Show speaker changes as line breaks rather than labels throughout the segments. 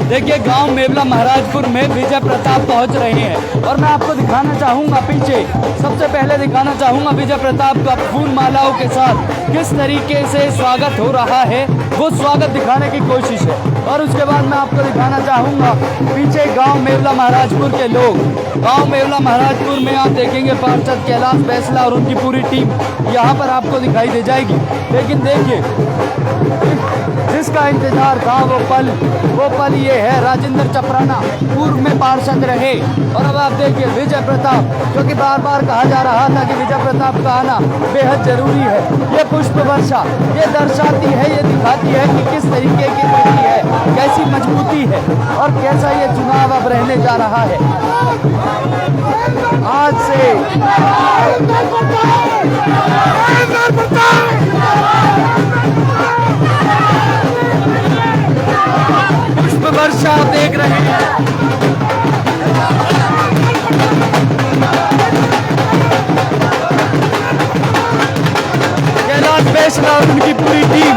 देखिए गांव मेवला महाराजपुर में विजय प्रताप पहुंच रहे हैं और मैं आपको दिखाना चाहूंगा पीछे, सबसे पहले दिखाना चाहूंगा विजय प्रताप का फूल मालाओं के साथ किस तरीके से स्वागत हो रहा है, वो स्वागत दिखाने की कोशिश है। और उसके बाद मैं आपको दिखाना चाहूंगा पीछे गांव मेवला महाराजपुर के लोग। गांव मेवला महाराजपुर में आप देखेंगे पार्षद कैलाश बैसला और उनकी पूरी टीम यहाँ पर आपको दिखाई दे जाएगी। लेकिन देखिए जिसका इंतजार था वो पल ये है। राजेंद्र चपराना पूर्व में पार्षद रहे और अब आप देखिए विजय प्रताप, जो कि बार बार कहा जा रहा था कि विजय प्रताप का आना बेहद जरूरी है। ये पुष्प वर्षा ये दर्शाती है, ये दिखाती है कि किस तरीके की स्थिति है, कैसी मजबूती है और कैसा ये चुनाव अब रहने जा रहा है। आज से पुष्प वर्षा आप देख रहे हैं। कैलाश बैसला और उनकी पूरी टीम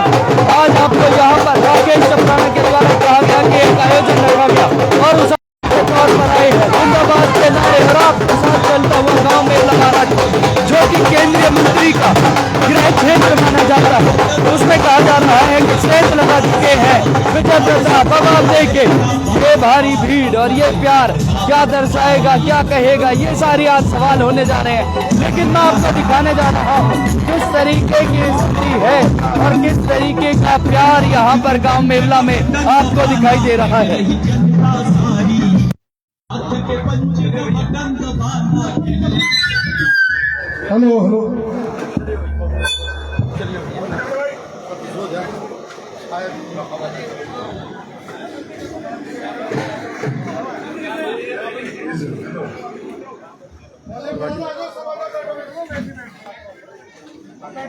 आज आपको यहाँ पर राकेश चपराना के द्वारा कहा गया कि एक आयोजन रखा गया और उस तौर पर आए हैं जिंदाबाद के नारे और आपके साथ चलता हुआ गांव मेवला महाराजपुर, जो कि केंद्रीय मंत्री का गृह क्षेत्र माना जाता है। उसमें कहा जा रहा है कि सेंध लगा चुके हैं विजय प्रताप। अब आप देखे ये भारी भीड़ और ये प्यार क्या दर्शाएगा, क्या कहेगा, ये सारी आज सवाल होने जा रहे हैं। लेकिन मैं आपको दिखाने जा रहा हूँ किस तरीके की स्थिति है और किस तरीके का प्यार यहाँ पर गांव मेवला में आपको दिखाई दे रहा है।
हेलो हेलो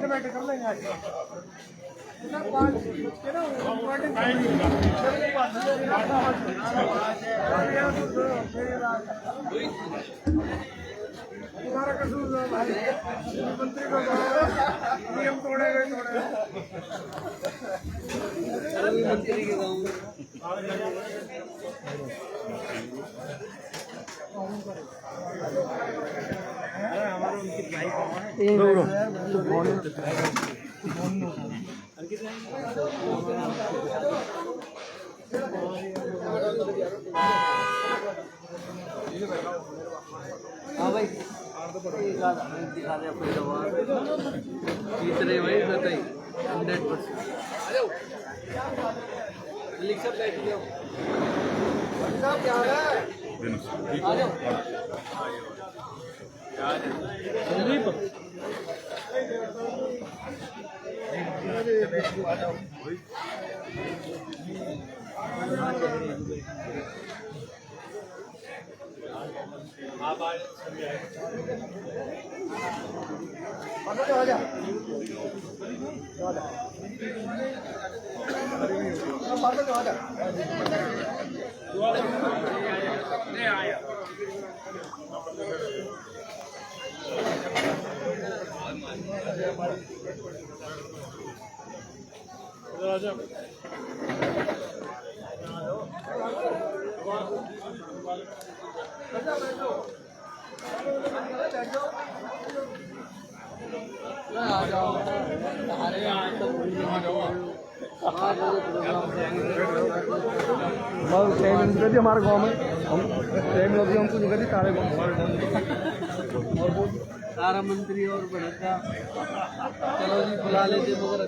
बैठे कर लेंगे तुम्हारा कसूर भाई, मंत्री को नियम तोड़े गए मंत्री के गाँव में हमारे उनकी हाँ भाई दिखा दे अपनी दवा तीसरे भाई बताइए 100% लिख सब बैठ लियो साहब क्या है आ जाओ संदीप आ जाओ आप आ हमारे गांव में हम हमको जगह थी तारे गाँव हमारे गाँव और तारा मंत्री और बढ़ता चलो जी बुला लेते मगर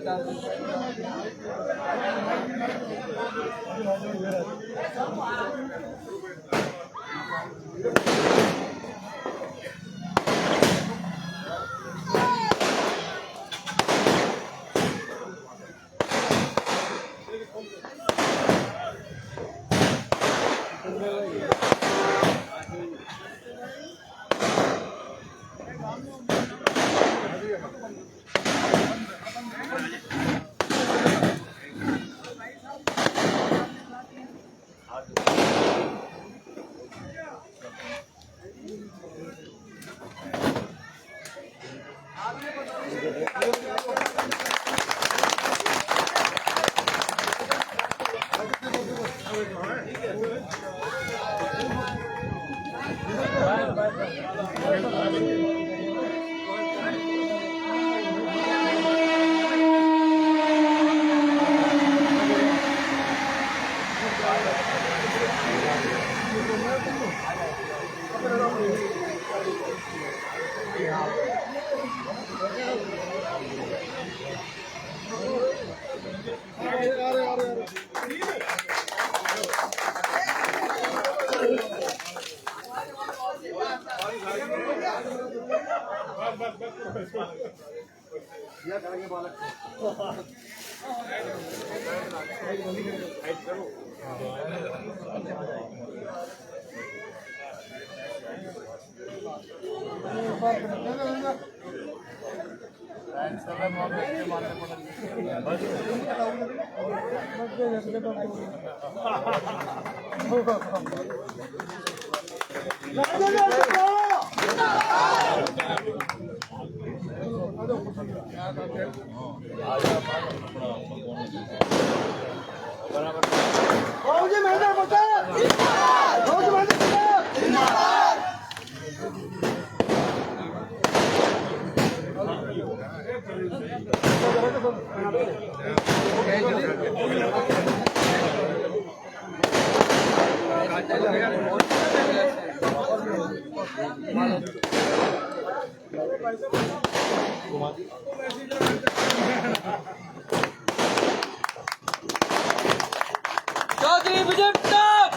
चौधरी विजय प्रताप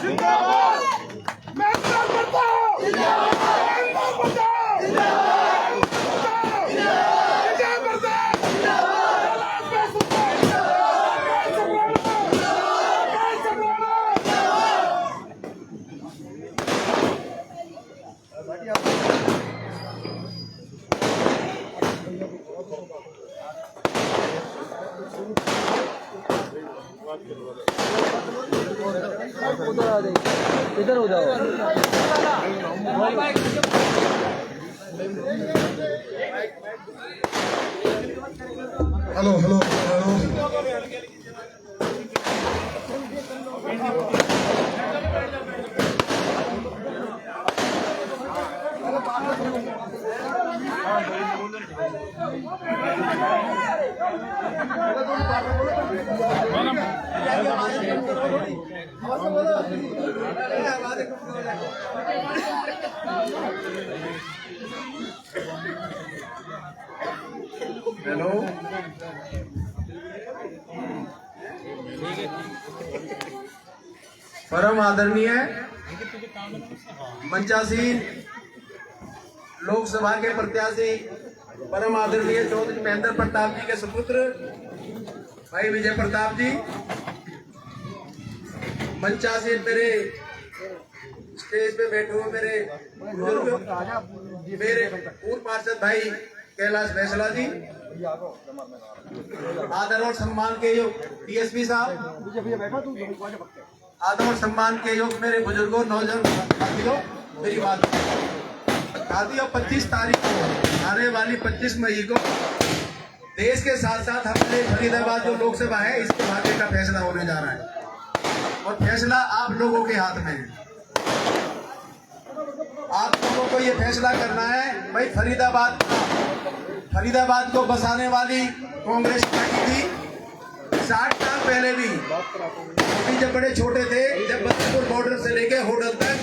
उधर आ जाइए, इधर हो जाओ।
हेलो हेलो हेलो हेलो परम आदरणीय मंचासीन लोकसभा के प्रत्याशी परम आदरणीय चौधरी महेंद्र प्रताप जी के सुपुत्र भाई विजय प्रताप जी, मंचासीन मेरे स्टेज पे बैठे हुए मेरे बुजुर्ग, मेरे पूर्व पार्षद भाई कैलाश फैसला जी, आदर और सम्मान के योग डीएसपी साहब, आदर और सम्मान के योग मेरे बुजुर्गों, नौजवान साथियों, मेरी बात साथियों 25 तारीख को आने वाली 25 मई को देश के साथ साथ हमारे फरीदाबाद जो लोकसभा है इसके भाग्य का फैसला होने जा रहा है और फैसला आप लोगों के हाथ में है। आप लोगों को ये फैसला करना है भाई फरीदाबाद को बसाने वाली कांग्रेस पार्टी थी 60 साल पहले भी, अभी जब बड़े छोटे थे, जब बदरपुर बॉर्डर से लेके होटल तक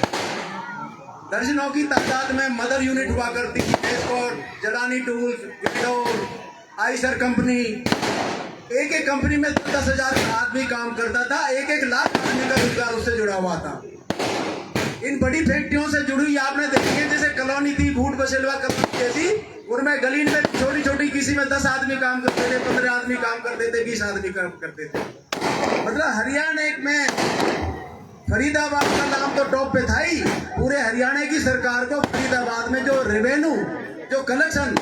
दर्जनों की तादाद में मदर यूनिट हुआ करती थी, जलानी टूल्स, आइसर कंपनी, एक एक कंपनी में 10,000 आदमी काम करता था, 1-1 लाख आदमी का रोजगार उससे जुड़ा हुआ था। इन बड़ी फैक्ट्रियों से जुड़ी हुई आपने देखी है, जैसे कॉलोनी थी भूट बसेलवा कॉलोनी जैसी, उनमें गली में छोटी छोटी किसी में 10 आदमी काम करते थे, 15 आदमी काम करते थे, 20 आदमी काम करते थे। मतलब हरियाणा में फरीदाबाद का नाम तो टॉप पे था ही, पूरे हरियाणा की सरकार को फरीदाबाद में जो रेवेन्यू, जो कलेक्शन,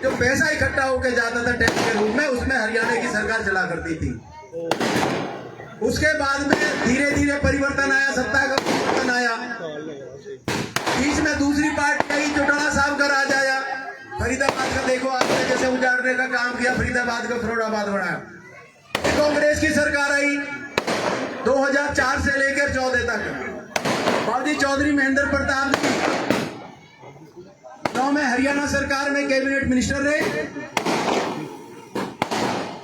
जो पैसा इकट्ठा होकर जाता था टैक्स के रूप में, उसमें हरियाणा की सरकार चला करती थी। उसके बाद में धीरे धीरे परिवर्तन आया, सत्ता का परिवर्तन आया, बीच में दूसरी पार्टी आई, चौटाला साहब का राज आया, फरीदाबाद का देखो आपने जैसे उजाड़ने का काम किया, फरीदाबाद को फिरोजाबाद बनाया। कांग्रेस की सरकार आई, 2 2004 से लेकर 14 तक बाबूजी चौधरी महेंद्र प्रताप जी 9 में हरियाणा सरकार में कैबिनेट मिनिस्टर रहे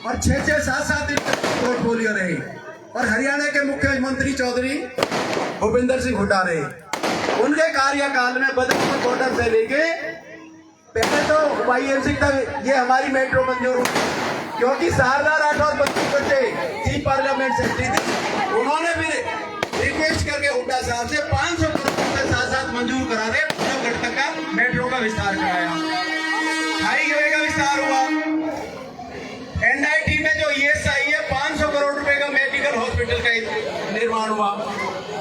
और 6-6, 7-7 पोर्टफोलियो रहे और हरियाणा के मुख्यमंत्री चौधरी भूपिंदर सिंह हुड्डा रहे। उनके कार्यकाल में बदरपुर बॉर्डर से लेके पहले तो YMC तक ये हमारी मेट्रो मंजूर हुई, क्योंकि शारदा राठौर बच्ची बच्चे चीफ पार्लियामेंट सेक्रेटरी थी। उन्होंने भी रिक्वेस्ट करके हुड्डा साहब से 500 करोड़ के साथ मंजूर करा दे, पूरा तक का मेट्रो का विस्तार कराया, हाईवे का विस्तार हुआ। NIT में जो ESI है 500 करोड़ रुपए का मेडिकल हॉस्पिटल का निर्माण हुआ,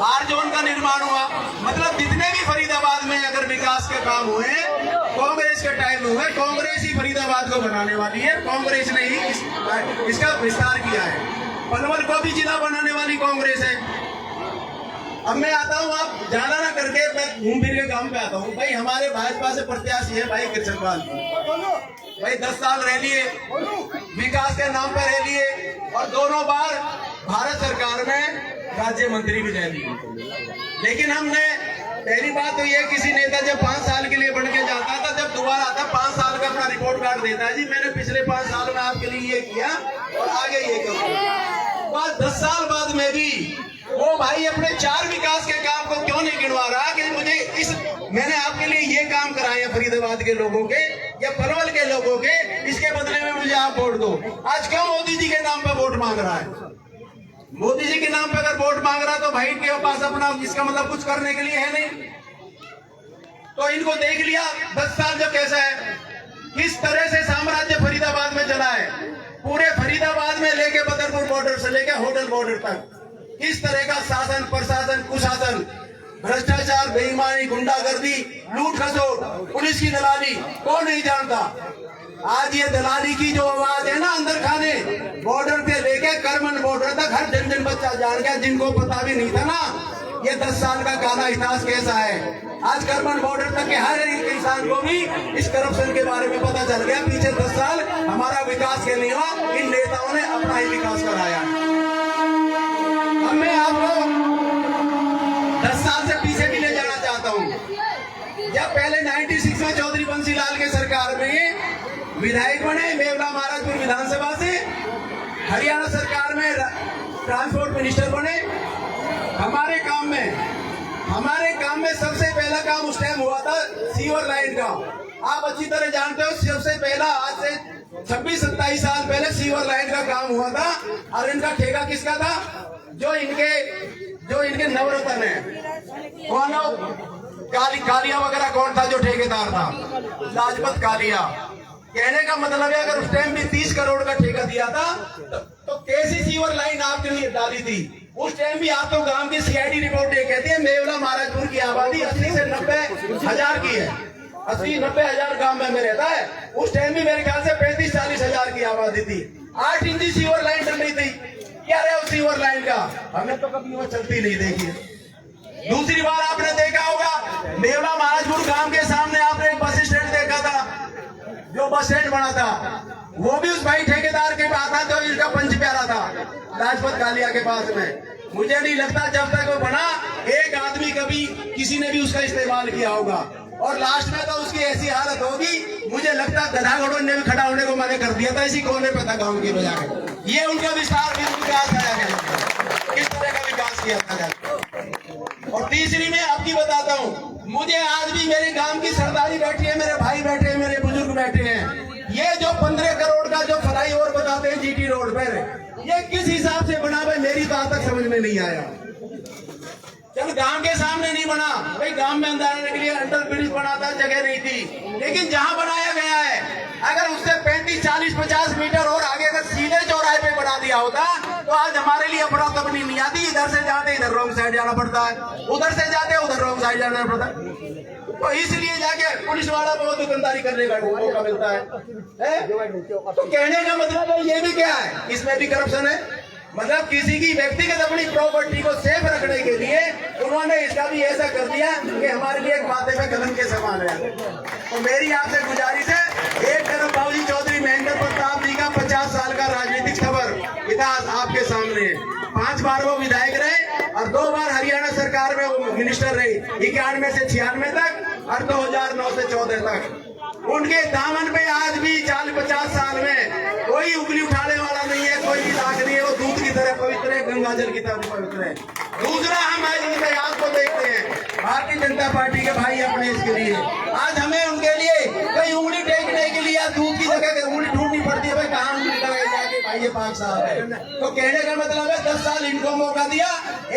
R जोन का निर्माण हुआ। मतलब जितने भी फरीदाबाद में अगर विकास के काम हुए कांग्रेस के टाइम में हुए, कांग्रेस ही फरीदाबाद को बनाने वाली है, कांग्रेस ने ही इसका विस्तार किया है। पलवल को भी जिला बनाने वाली कांग्रेस है। अब मैं आता हूँ, आप ज्यादा ना करके मैं घूम फिर के काम पे आता हूँ। भाई हमारे भाजपा से प्रत्याशी है भाई कृष्णपाल, भाई 10 साल रह लिए, विकास के नाम पर रह लिए और दोनों बार भारत सरकार में राज्य मंत्री भी रह लिए। लेकिन हमने पहली बात तो ये, किसी नेता जब 5 साल के लिए बन के जाता था, जब दोबारा आता 5 साल का अपना रिपोर्ट कार्ड देता है, जी मैंने पिछले 5 साल में आपके लिए ये किया और आगे ये करूंगा। बाद 10 साल बाद में भी वो भाई अपने 4 विकास के काम को क्यों नहीं गिनवा रहा कि मुझे मैंने आपके लिए ये काम कराए हैं फरीदाबाद के लोगों के या पलवल के लोगों के, इसके बदले में मुझे आप वोट दो। आज क्यों मोदी जी के नाम पे वोट मांग रहा है? मोदी जी के नाम पे अगर वोट मांग रहा तो भाई के पास अपना, इसका मतलब कुछ करने के लिए है नहीं। तो इनको देख लिया 10 साल जब कैसा है, किस तरह से साम्राज्य फरीदाबाद में चला है, पूरे फरीदाबाद में लेके बदरपुर बॉर्डर से लेके होटल बॉर्डर तक किस तरह का शासन, प्रशासन, कुशासन, भ्रष्टाचार, बेईमानी, गुंडागर्दी, लूट खसोट, पुलिस की दलाली, कौन नहीं जानता। आज ये दलाली की जो आवाज है ना अंदर खाने, बॉर्डर से लेके करमन बॉर्डर तक हर जन बच्चा जान गया, जिनको पता भी नहीं था ना ये 10 साल का काला इतिहास कैसा है। आज करमन बॉर्डर तक के हर एक इंसान को भी इस करप्शन के बारे में पता चल गया। पीछे 10 साल हमारा विकास के लिए इन नेताओं ने अपना ही विकास कराया। अब मैं आपको 10 साल से पीछे भी ले जाना चाहता हूँ। जब पहले 96 में चौधरी बंसीलाल के सरकार में विधायक बने मेवला महाराजपुर विधानसभा से, हरियाणा सरकार में ट्रांसपोर्ट मिनिस्टर बने। हमारे काम में सबसे पहला काम उस टाइम हुआ था सीवर लाइन का। आप अच्छी तरह जानते हो, सबसे पहला आज से 26-27 साल पहले सीवर लाइन का काम हुआ था। और इनका ठेका किसका था? जो इनके नवरत्न है, कौन हो? कालिया वगैरह कौन था जो ठेकेदार था? लाजपत कालिया। कहने का मतलब है अगर उस टाइम भी 30 करोड़ का ठेका दिया था तो कैसी सीवर लाइन आपके लिए डाली थी? उस टाइम भी आप तो गांव की CID रिपोर्ट ये कहती है मेवला महाराजपुर की आबादी 80 से 90 हजार की है। 80-90 हजार गांव में रहता है। उस टाइम भी मेरे ख्याल से 35-40 हजार की आबादी थी। 8 इंची सीवर लाइन चल रही थी। क्या रहे उस सीवर लाइन का? हमें तो कभी वो चलती नहीं देखी है। दूसरी बार आपने देखा होगा मेवला महाराजपुर गांव के सामने आपने एक बस स्टैंड देखा था, जो बस स्टैंड बना था वो भी उस भाई ठेकेदार के पास था जो इसका पंच प्यारा था, लाजपत कालिया के पास में। मुझे नहीं लगता जब तक वो बना एक आदमी कभी किसी ने भी उसका इस्तेमाल किया होगा। और लास्ट में तो उसकी ऐसी हालत होगी, मुझे लगता गधा घोड़ों ने भी खड़ा होने को मना कर दिया था इसी कोने पे था गाँव की वजह में। ये उनका विस्तार विकास आया गया, किस तरह का विकास किया था। और तीसरी में आपकी बताता हूँ, मुझे आज भी मेरे गांव की सरदारी बैठी है, मेरे भाई बैठे हैं, मेरे बुजुर्ग बैठे हैं। ये जो 15 करोड़ का जो फ्लाईओवर बताते हैं GT रोड पर, ये किस हिसाब से बना भाई मेरी तो आज तक समझ में नहीं आया। चल गांव के सामने नहीं बना, भाई गांव में अंदर आने के लिए अंडर ब्रिज बना था, जगह नहीं थी। लेकिन जहां बनाया गया है अगर उससे 35, 40, 50 मीटर और आगे अगर सीधे चौराहे पे बना दिया होता तो आज हमारे लिए अफरा तफरी नहीं आती। इधर से जाते इधर रॉन्ग साइड जाना पड़ता है, उधर से जाते उधर रॉन्ग साइड जाना पड़ता है। तो इसलिए जाके पुलिस वाला बहुत दुकानदारी करने का मौका मिलता है। तो कहने का मतलब है ये भी क्या है, इसमें भी करप्शन है। मतलब किसी की व्यक्तिगत अपनी प्रॉपर्टी को सेफ रखने के लिए उन्होंने इसका भी ऐसा कर दिया कि हमारे लिए एक माथे पे कलम के समान है। तो मेरी आपसे गुजारिश है, एक तरफ बाबूजी चौधरी महेंद्र प्रताप जी का 50 साल का राजनीतिक सफर इतिहास आपके सामने है, 5 5 बार वो विधायक रहे और 2 बार हरियाणा सरकार में वो मिनिस्टर रहे, 91 से 96 तक और 2009 से 14 तक। उनके दामन पे आज भी 40-50 साल में कोई उंगली उठाने वाला नहीं है, कोई भी दाग नहीं है। वो दूध की तरह पवित्र है, गंगा जल की तरह पवित्र है। दूसरा, हम आज इतिहास को देखते हैं, भारतीय जनता पार्टी के भाई अपने इसके लिए आज हमें उनके लिए कोई उंगली टेकने के लिए दूध की जगह उंगली ढूंढनी पड़ती है। भाई कहाँ उंगली लगाई जाके, भाई ये 5 साल है। तो कहने का मतलब है 10 साल इनको मौका दिया,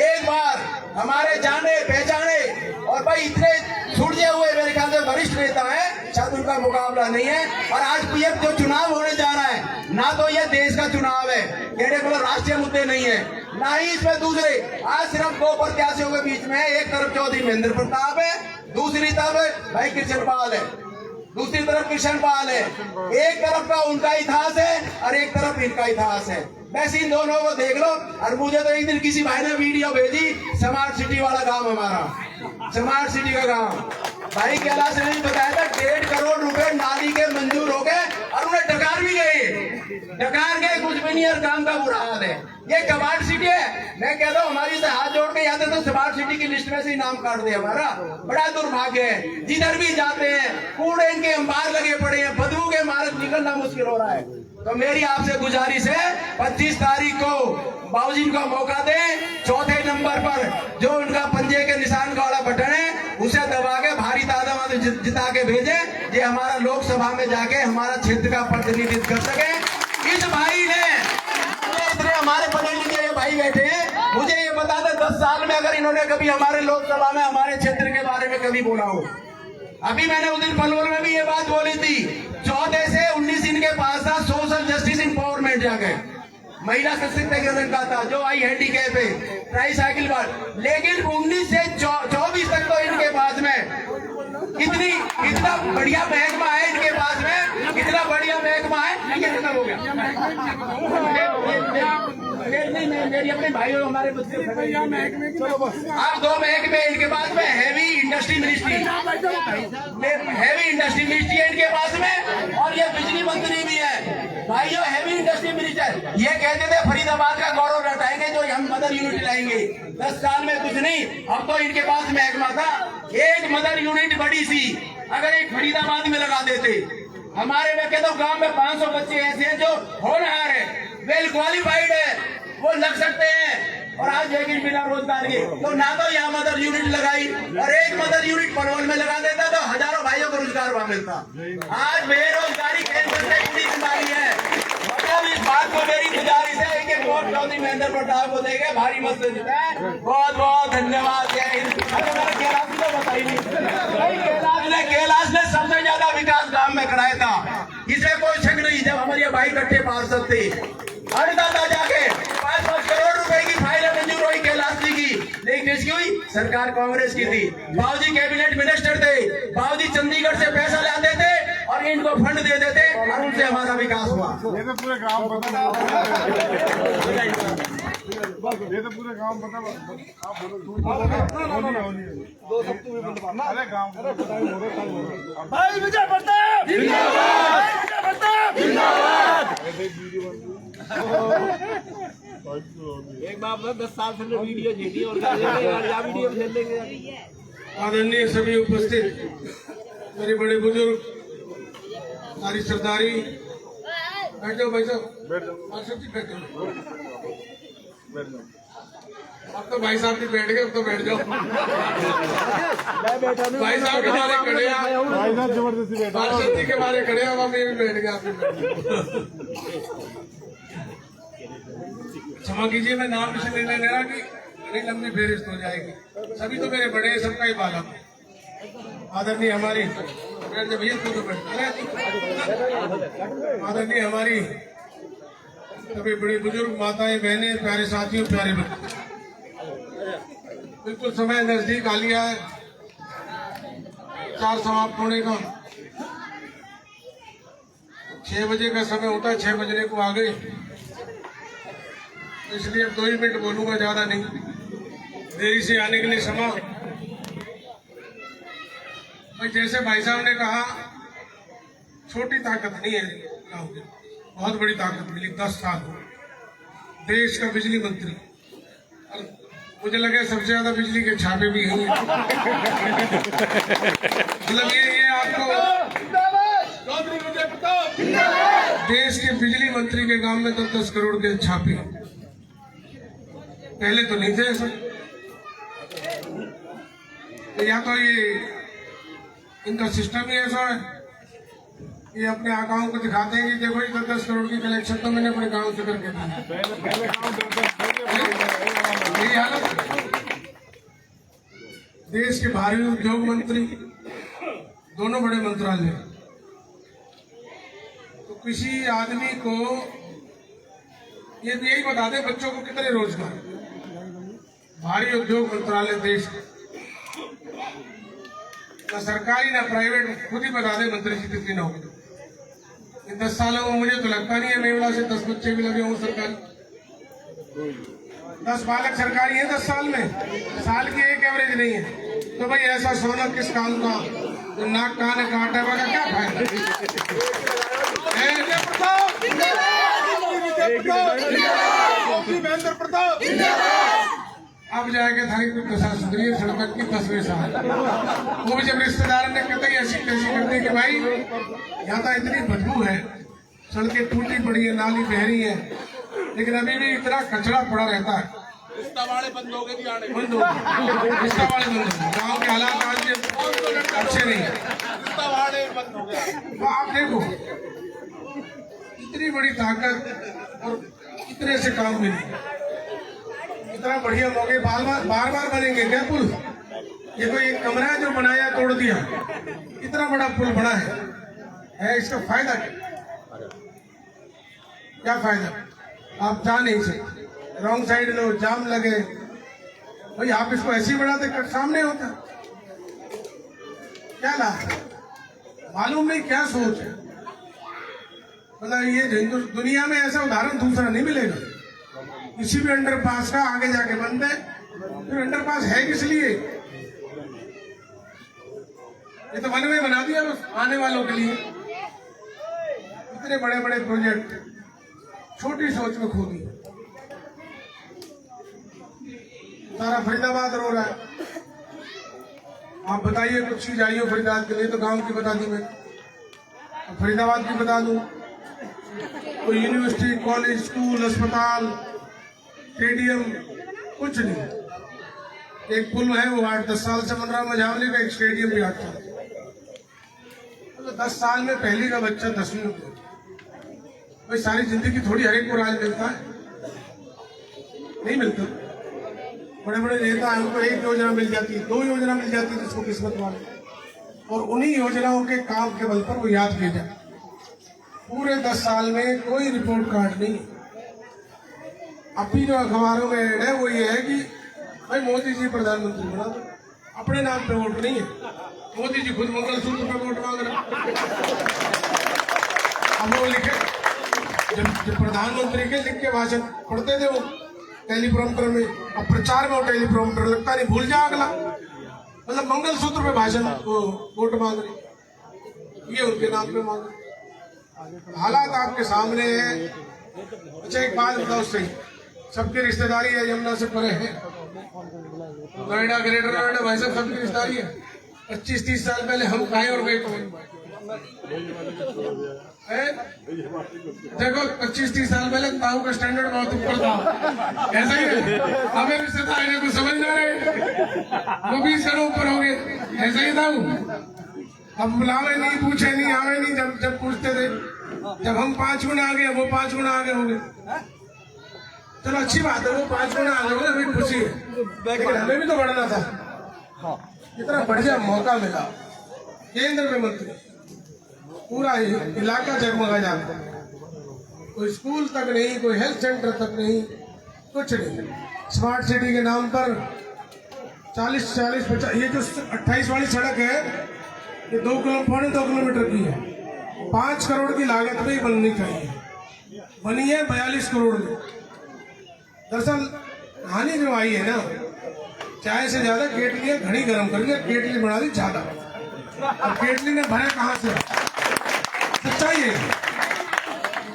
एक बार हमारे जाने पहचाने और भाई इतने छुड़े हुए मेरे ख्याल से वरिष्ठ नेता है, शायद उनका मुकाबला नहीं है। और आज ये जो चुनाव होने जा रहा है, ना तो ये देश का चुनाव है, कहने को राष्ट्रीय मुद्दे नहीं है, ना ही इसमें दूसरे। आज सिर्फ 2 प्रत्याशियों के बीच में, एक तरफ चौधरी महेंद्र प्रताप है, दूसरी तरफ भाई कृष्ण पाल है, दूसरी तरफ किशन पाल है। एक तरफ का उनका इतिहास है और एक तरफ इनका इतिहास है। वैसे इन दोनों को देख लो। और मुझे तो एक दिन किसी भाई ने वीडियो भेजी, स्मार्ट सिटी वाला गांव हमारा, स्मार्ट सिटी का गांव, भाई कैलाश ने बताया था 1.5 करोड़ रुपए नाली के मंजूर हो गए और उन्हें डकार भी गए, डकार गए, कुछ भी नहीं और काम का बुरा हाल है। ये स्मार्ट सिटी है। मैं कहता हूँ हमारी से हाथ जोड़ के याद तो स्मार्ट सिटी की लिस्ट में से नाम काट दे हमारा। बड़ा दुर्भाग्य है, जिधर भी जाते हैं कूड़े इनके अंबार लगे पड़े हैं, बदबू के मार्ग निकलना मुश्किल हो रहा है। तो मेरी आपसे गुजारिश है, 25 तारीख को बाबूजी को मौका दें, 4थे नंबर पर जो उनका पंजे के निशान का वाला बटन है उसे दबा के भारी तादाद में जिता के भेजें, ये हमारा लोकसभा में जाके हमारा क्षेत्र का प्रतिनिधित्व कर सके। इस भाई ने इतने हमारे पढ़े लिखे भाई बैठे हैं, मुझे ये बता दें 10 साल में अगर इन्होंने कभी हमारे लोकसभा में हमारे क्षेत्र के बारे में कभी बोला हो। अभी मैंने उस दिन पलवल में भी ये बात बोली थी, 14 से 19 इनके पास था सोशल जस्टिस इंपावरमेंट जाके, महिला सशक्तिकरण का था, जो आई हैंडीकैप है, ट्राईसाइकिल पर। लेकिन 19 से 24 तक तो इनके पास में इतना बढ़िया महकमा है, इनके पास में इतना बढ़िया महकमा है। ये खत्म हो गया। मेरी अपने भाइयों हमारे बच्चे आप 2 महकमे इनके पास में, heavy industry ministry, heavy industry ministry है इनके पास में, और ये बिजली मंत्री भी है भाइयों, हैवी इंडस्ट्री मिनिस्टर। ये कहते थे फरीदाबाद का गौरव लौटाएंगे, जो हम मदर यूनिट लाएंगे। 10 साल में कुछ नहीं। अब तो इनके पास महकमा था, एक मदर यूनिट बड़ी सी अगर एक फरीदाबाद में लगा देते, हमारे मैं कहता हूँ गाँव में 500 बच्चे ऐसे हैं जो होनहार है, वेल क्वालिफाइड है, वो लग सकते हैं। और आज लेकिन बिना रोजगार के, तो ना तो यहाँ मदर यूनिट लगाई, और एक मदर यूनिट पनवल में लगा देता तो हजारों भाइयों को रोजगार वहां मिलता। आज बेरोजगारी कैंसर से बड़ी बीमारी है। मतलब इस बात को मेरी गुजारिश है कि वोट चौधरी महेंद्र प्रताप को देंगे, भारी मत से जिताए। बहुत बहुत धन्यवाद। कैलाश तो बताई नहीं, कैलाश ने सबसे ज्यादा विकास गांव में कराया था, इसे कोई शक नहीं। जब हमारे भाई इकट्ठे पार्षद थे, अन्नदाता जाके 5-5 करोड़ रुपए की फाइलें मंजूर हुई कैलाश जी की, लेकिन इसकी हुई सरकार कांग्रेस की थी। बाबूजी कैबिनेट मिनिस्टर थे, बाबूजी चंडीगढ़ से पैसा लाते थे और इनको फंड दे देते और उनसे हमारा विकास हुआ।
ये तो पूरे गांव पता, ये तो पूरे गांव पता। आप बोलो अरे गांव भाई विजय प्रताप जिंदाबाद, विजय प्रताप जिंदाबाद।
एक बार 10 साल से वीडियो झेली और वीडियो झेल लेंगे।
आदरणीय सभी उपस्थित मेरे बड़े बुजुर्ग, सारी सरदारी, बैठ जाओ, बैठ जाओ, बैठ जाओ। अब तो भाई साहब भी बैठ गए, अब तो बैठ जाओ। भाई साहब के बारे खड़े, भाई साहब जबरदस्ती बैठा, पार्षद जी के बारे खड़े, अब हम ये भी बैठ गए। क्षमा कीजिए, मैं नाम इसलिए नहीं ले रहा कि बड़ी लंबी फेरिस्त हो जाएगी। सभी तो मेरे बड़े, सबका ही बालक। आदरणीय हमारी भैया तो आदरणीय हमारी सभी बड़ी बुजुर्ग माताएं, बहनें, प्यारे साथियों, प्यारे बच्चे, बिल्कुल समय नजदीक आ लिया है, 4 समाप्त होने का। 6 बजे का समय होता है, 6 बजने को आ गए, इसलिए अब 2 ही मिनट बोलूंगा, ज्यादा नहीं। देरी से आने के लिए क्षमा। भाई जैसे भाई साहब ने कहा, छोटी ताकत नहीं है गाँव की, बहुत बड़ी ताकत मिली। 10 साल देश का बिजली मंत्री,
मुझे लगे सबसे ज्यादा बिजली के छापे भी हैं। मतलब ये आपको देश के बिजली मंत्री के गांव में 10 करोड़ के छापे, पहले तो नहीं थे ऐसा। या तो ये इनका सिस्टम ही ऐसा है, ये अपने आकाओं को दिखाते हैं कि देखो ये 10 करोड़ की कलेक्शन तो मैंने अपने गांव से करके दी। यही हालत देश के भारी उद्योग मंत्री, दोनों बड़े मंत्रालय, तो किसी आदमी को ये यही बता दे बच्चों को कितने रोजगार, भारी उद्योग मंत्रालय देश ना सरकारी ना प्राइवेट, खुद ही बता दे मंत्री जी कितनी नौकरी। इन 10 सालों में मुझे तो लगता नहीं है मेवड़ा से 10 बच्चे भी लगे हों सरकारी। 10 बालक सरकारी है 10 साल में, साल की एक एवरेज नहीं है। तो भाई ऐसा सोना किस काम का, जो नाक कान काटा हुआ का क्या फायदा। अब जाके थारी कोई दशा सुधरी सड़क की 10वें साल, वो भी जब रिश्तेदार ने कहते ऐसी कैसी करते कि भाई यहाँ तो इतनी बदबू है, सड़कें टूटी पड़ी है, नाली बह रही है, लेकिन अभी भी इतना कचरा पड़ा रहता है। रिश्ता वाले बंद हो गए, रिश्ता वाले बंद हो गए। गाँव के हालात आज अच्छे नहीं है, रिश्ता वाले बंद हो गए। तो आप देखो इतनी बड़ी ताकत और इतने से काम मिली, इतना बढ़िया मौके बार बार बनेंगे क्या पुल। ये कोई एक कमरा है जो बनाया तोड़ दिया, इतना बड़ा पुल बना है इसका फायदा क्या फायदा। आप जा नहीं सकते, रॉन्ग साइड लो, जाम लगे, भाई आप इसको ऐसे ही बढ़ाते कट सामने होता, क्या लाभ, मालूम नहीं क्या सोच है। मतलब ये दुनिया में ऐसा उदाहरण दूसरा नहीं मिलेगा। किसी भी अंडरपास का आगे जाके बंद है, फिर अंडरपास है किस लिए, ये तो वन में बना दिया बस आने वालों के लिए। इतने बड़े बड़े प्रोजेक्ट छोटी सोच में खो दी। सारा फरीदाबाद रो रहा है। आप बताइए कुछ चीज आई हो फरीदाबाद के लिए, तो गांव की बता दी मैं, फरीदाबाद की बता दूं। कोई यूनिवर्सिटी, कॉलेज, स्कूल, अस्पताल, स्टेडियम कुछ नहीं। एक पुल है वो 8-10 साल से बन रहा मझावली का, एक स्टेडियम भी 8 साल। तो 10 साल में पहली का बच्चा 10वीं में, भाई सारी जिंदगी थोड़ी हर एक को राज मिलता है, नहीं मिलता। बड़े बड़े नेता हैं, उनको एक योजना मिल जाती है, 2 योजना मिल जाती है जिसको किस्मत वाले, और उन्हीं योजनाओं के काम के बल पर वो याद किए जाए। पूरे 10 साल में कोई रिपोर्ट कार्ड नहीं। अभी जो अखबारों में ऐड है वो ये है कि भाई मोदी जी प्रधानमंत्री बना दो, अपने नाम पे वोट नहीं है। मोदी जी खुद मंगलसूत्र पे वोट मांग रहे। अब वो लिखे, जब प्रधानमंत्री के लिख के भाषण पढ़ते थे वो टेलीप्रॉम्प्टर में, अब प्रचार में वो टेलीप्रॉम्प्टर लगता नहीं, भूल जा अगला। मतलब मंगलसूत्र पे भाषण वोट मांग रहे, ये उनके नाम पे मांग रहे। हालात आपके सामने है। अच्छा एक बात बताओ सही, सबकी रिश्तेदारी है, यमुना से परे है, नोएडा, ग्रेटर नोएडा, भाई साहब सबकी रिश्तेदारी है। 25-30 साल पहले हम खाए और गए देखो 25-30 साल पहले ताऊ का स्टैंडर्ड बहुत ऊपर था, ऐसा ही है। हमें रिश्तेदार को समझ ना रहे, वो 20 करोड़ ऊपर हो गए, ऐसा ही था। अब बुलावे नहीं, पूछे नहीं, आवे नहीं, जब पूछते थे, जब हम 5 गुना आ गए, वो 5 गुना आगे हो गए। चलो अच्छी बात है, वो 5 गुना आगे हो गए, अभी खुशी है, लेकिन हमें भी तो बढ़ना था। इतना बढ़िया मौका मिला, केंद्र में मंत्री, पूरा इलाका जगमगा जाता है, कोई स्कूल तक नहीं, कोई हेल्थ सेंटर तक नहीं, कुछ नहीं। स्मार्ट सिटी के नाम पर 40-50, ये जो 28 वाली सड़क है ये 2 किलोमीटर की है, 5 करोड़ की लागत में ही बननी चाहिए, बनी है 42 करोड़ में। दरअसल कहानी जो आई है ना, चाय से ज्यादा केटली घड़ी गर्म करके केटली बना दी ज्यादा, अब केटली ने भरे कहाँ से, सच्चाई है।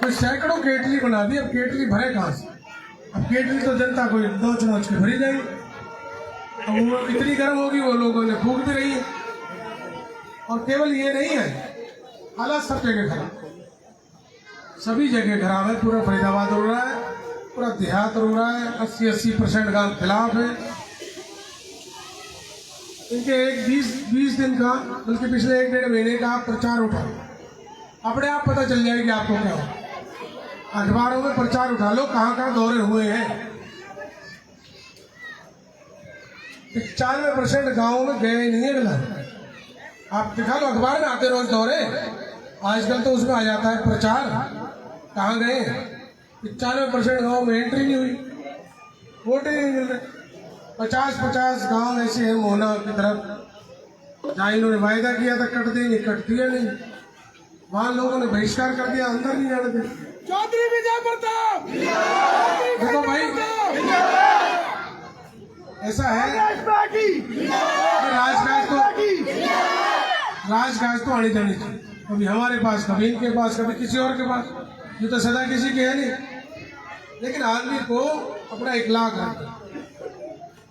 कोई सैकड़ों केटली बना दी, अब केटली भरे कहाँ से। अब केटली तो जनता को नोच नोच के भरी जाएगी। अब वो इतनी गर्म होगी, वो लोगों ने फूक भी रही है। और केवल ये नहीं है, हालात सब जगह खराब, सभी जगह खराब है। पूरा फरीदाबाद रो रहा है, पूरा देहात रो रहा है। 80% गांव खिलाफ है इनके। एक 20 दिन का, बल्कि पिछले 1-1.5 महीने का प्रचार उठा, अपने आप पता चल जाएगी आपको क्या हो। अखबारों में प्रचार उठा लो, कहाँ कहाँ दौरे हुए हैं। 95% गाँवों में गए नहीं है गला। आप दिखा लो, अखबार में आते रोज दौरे। आजकल तो उसमें आ जाता है प्रचार, कहाँ गए। 95% गाँव में एंट्री नहीं हुई, वोट ही नहीं मिल रहे। 50 गांव ऐसे हैं मोहना की तरफ, जहाँ इन्होंने वायदा किया था कट देंगे, कट दिया नहीं। वहां लोगों ने बहिष्कार कर दिया, अंदर नहीं जाने दिया।
चौधरी विजय प्रताप
देखो भाई, ऐसा है राजकाज तो आने जाने चाहिए। कभी हमारे पास, कभी इनके पास, कभी किसी और के पास, ये तो सदा किसी के है नहीं। लेकिन आदमी को अपना इखलाक रखना,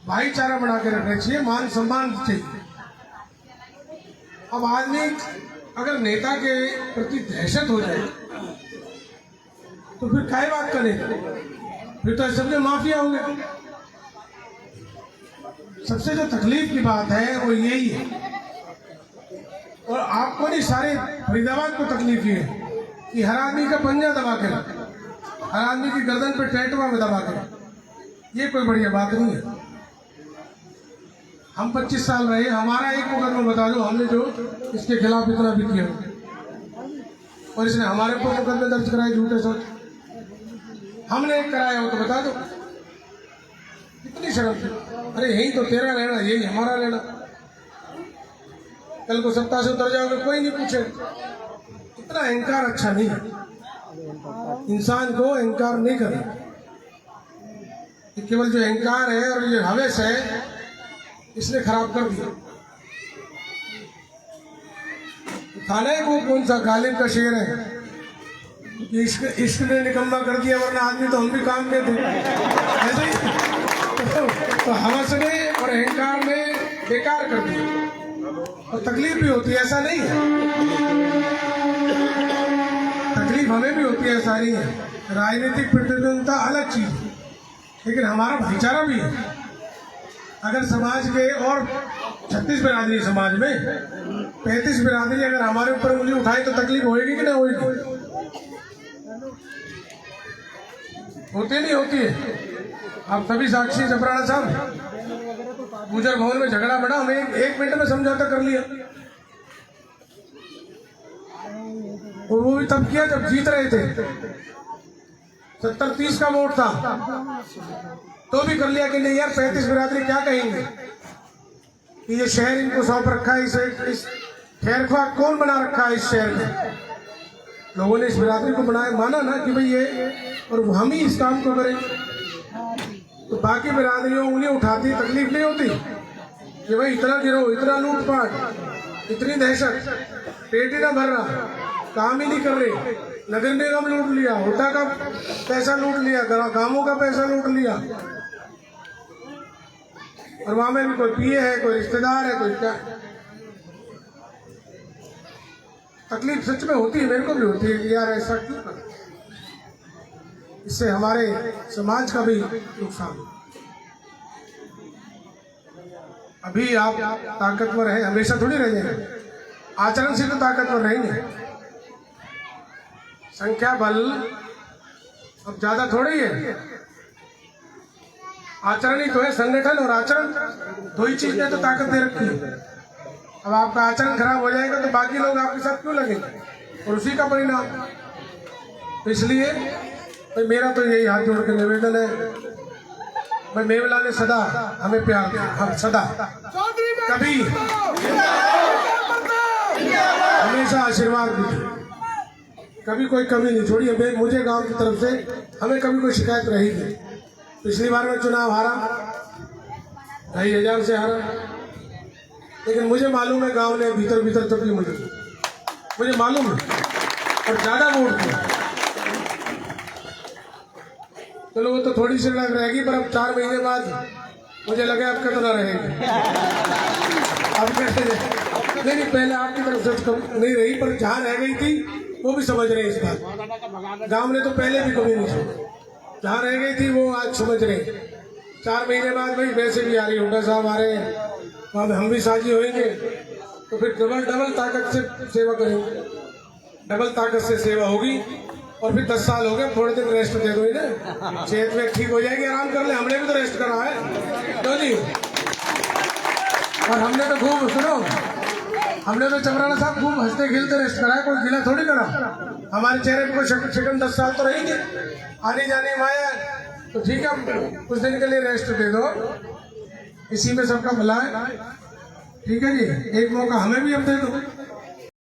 भाईचारा बना के रखना चाहिए, मान सम्मान चाहिए। अब आदमी अगर नेता के प्रति दहशत हो जाए तो फिर काय बात करें, फिर तो सबने माफिया हो गए। सबसे जो तकलीफ की बात है वो यही है, और आपको नहीं, सारे फरीदाबाद को तकलीफ ये है कि हर आदमी का पंजा दबा के रखे, हर आदमी की गर्दन पे टैटुआ में दबा के रखे। ये कोई बढ़िया बात नहीं है। हम 25 साल रहे, हमारा एक मुकदमा बता दो हमने जो इसके खिलाफ इतना भी किया, और इसने हमारे ऊपर मुकदमे दर्ज कराए झूठे सोच। हमने एक कराया हो तो बता दो, कितनी शर्म थी। अरे यही तो तेरा लेना, यही हमारा लेना। कल को सत्ता से उतर जाओगे, कोई नहीं पूछे। इतना अहंकार अच्छा नहीं है, इंसान को अहंकार नहीं करना। केवल जो अहंकार है और ये हवस है, इसने खराब कर दिया। थाने वो कौन सा गालिब का शेर है कि इश्क ने निकम्मा कर दिया, वरना आदमी तो हम भी काम में थे। ऐसे ही तो हवस ने और अहंकार ने बेकार कर दिया, और तकलीफ भी होती है, ऐसा नहीं है। तकलीफ हमें भी होती है, ऐसा नहीं है। राजनीतिक प्रतिद्वंदता अलग चीज है, लेकिन हमारा भाईचारा भी है। अगर समाज के और 36 बिरादरी समाज में 35 बिरादरी अगर हमारे ऊपर उंगली उठाए तो तकलीफ होएगी कि नहीं होएगी? होती नहीं होती है। आप सभी साक्षी जबराना साहब, गुजर भवन में झगड़ा बढ़ा, हमें एक मिनट में समझौता कर लिया, और वो भी तब किया जब जीत रहे थे। 70-30 का वोट था, तो भी कर लिया कि नहीं यार 35 बिरादरी क्या कहेंगे कि ये शहर इनको सौंप रखा है, इस खैर ख्वाह कौन बना रखा है इस शहर में। लोगों ने इस बिरादरी को बनाया, माना ना कि भाई ये, और हम ही इस काम को करें। तो बाकी बिरादरियों उंगली उठाती, तकलीफ नहीं होती कि भाई इतना गिरो, इतना लूटपाट, इतनी दहशत, पेट ही ना भर रहा, काम ही नहीं कर रहे, नगर निगम लूट लिया, होटा का पैसा लूट लिया, गांवों का पैसा लूट लिया, और वहां में भी कोई पीए है, कोई रिश्तेदार है, कोई क्या। तकलीफ सच में होती है, मेरे को भी होती है कि यार ऐसा क्यों कर। इससे हमारे समाज का भी नुकसान। अभी आप ताकतवर हैं, हमेशा थोड़ी रह जाएंगे, आचरण से तो ताकतवर रहेंगे। संख्या बल अब ज्यादा थोड़ी है, आचरण ही तो है। संगठन और आचरण दो ही चीज ने तो ताकत दे रखी है। अब आपका आचरण खराब हो जाएगा तो बाकी लोग आपके साथ क्यों लगेंगे, और उसी का परिणाम। तो इसलिए भाई मेरा तो यही हाथ जोड़ के निवेदन है, भाई मेवला ने सदा हमें प्यार दिया, हम सदा कभी हमेशा आशीर्वाद दिए, कभी कोई कमी नहीं छोड़ी। अब मुझे गांव की तरफ से हमें कभी कोई शिकायत रही नहीं। पिछली बार में चुनाव हारा, 2,500 से हारा, लेकिन मुझे मालूम है गांव ने भीतर भीतर चुकी मुझे मालूम है, और ज्यादा वोट थे। चलो वो तो थोड़ी सी लग रहेगी, पर अब 4 महीने बाद मुझे लगे अब कितना रहेगी। अब कैसे नहीं, पहले आपकी तरफ से नहीं रही, पर जहाँ रह गई थी वो भी समझ रहे इस बात। गांव ने तो पहले भी कभी नहीं समझा, जहाँ रह गई थी वो आज समझ रहे। 4 महीने बाद भाई वैसे भी आ रही हुड्डा साहब आ रहे हैं, बाद हम भी साझी होंगे, तो फिर डबल ताकत से सेवा करेंगे, डबल ताकत से सेवा होगी। और फिर 10 साल हो गए, थोड़े दिन रेस्ट दे दो इन्हें, सेहत में ठीक हो जाएगी, आराम कर ले। हमने भी तो रेस्ट करा है तो जी, और हमने तो खूब सुनो, हमने तो चमराला साहब खूब हंसते खेलते रेस्ट करा है, कोई गिला थोड़ी करा। हमारे चेहरे पे कोई शिकन 10 साल तो रहेंगे, आने जाने माया। तो ठीक है, कुछ दिन के लिए रेस्ट दे दो, इसी में सबका भला है। ठीक है जी, एक मौका हमें भी अब दे दो।